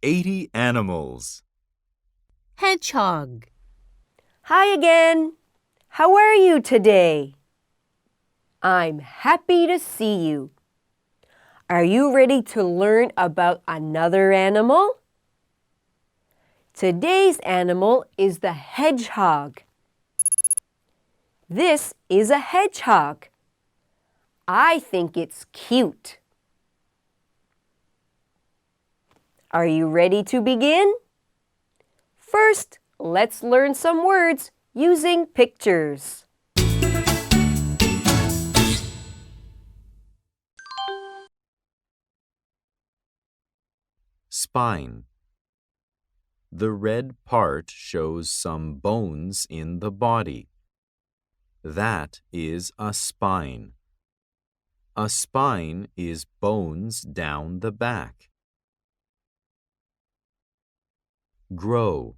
80 animals. Hedgehog. Hi again. How are you today? I'm happy to see you. Are you ready to learn about another animal? Today's animal is the hedgehog. This is a hedgehog. I think it's cute. Are you ready to begin? First, let's learn some words using pictures. Spine. The red part shows some bones in the body. That is a spine. A spine is bones down the back. Grow.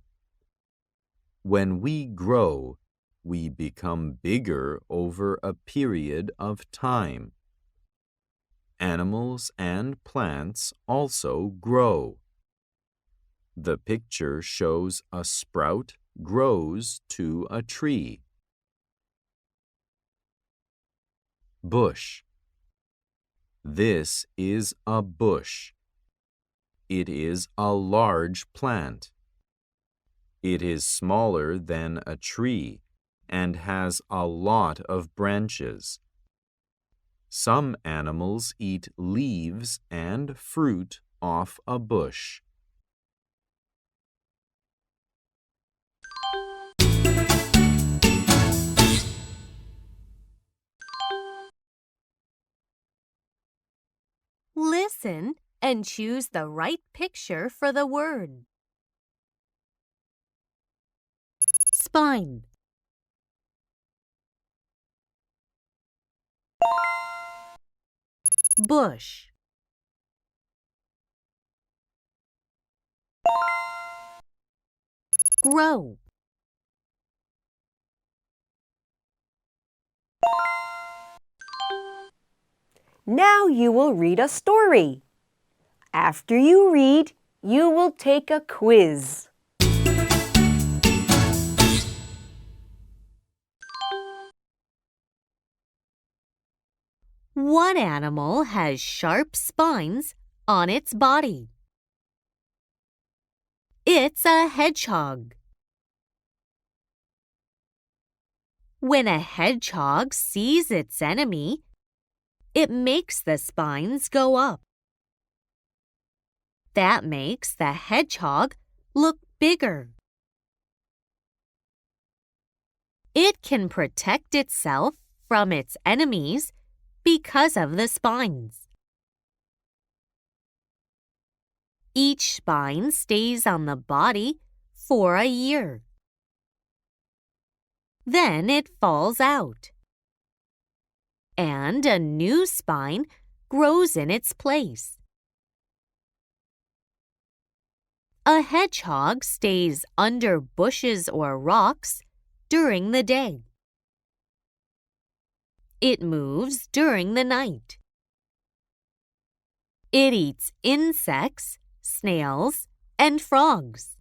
When we grow, we become bigger over a period of time. Animals and plants also grow. The picture shows a sprout grows to a tree. Bush. This is a bush. It is a large plant. It is smaller than a tree and has a lot of branches. Some animals eat leaves and fruit off a bush. Listen and choose the right picture for the word. Spine. Bush. Grow. Now you will read a story. After you read, you will take a quiz. What animal has sharp spines on its body? It's a hedgehog. When a hedgehog sees its enemy, it makes the spines go up. That makes the hedgehog look bigger. It can protect itself from its enemies because of the spines. Each spine stays on the body for a year. Then it falls out, and a new spine grows in its place. A hedgehog stays under bushes or rocks during the day. It moves during the night. It eats insects, snails, and frogs.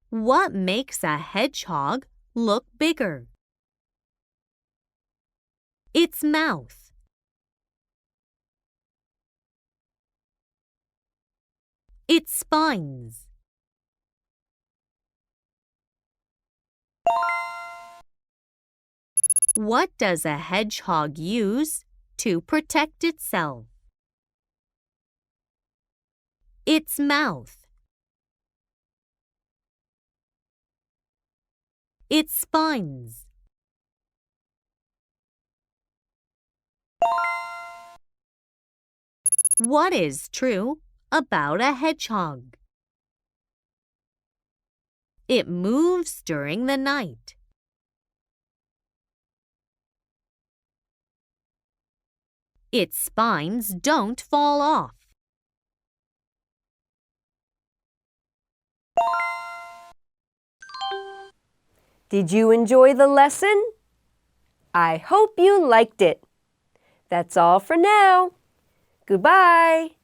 What makes a hedgehog look bigger? Its mouth. Its spines. What does a hedgehog use to protect itself? Its mouth. Its spines. What is true about a hedgehog? It moves during the night. Its spines don't fall off. Did you enjoy the lesson? I hope you liked it. That's all for now. Goodbye.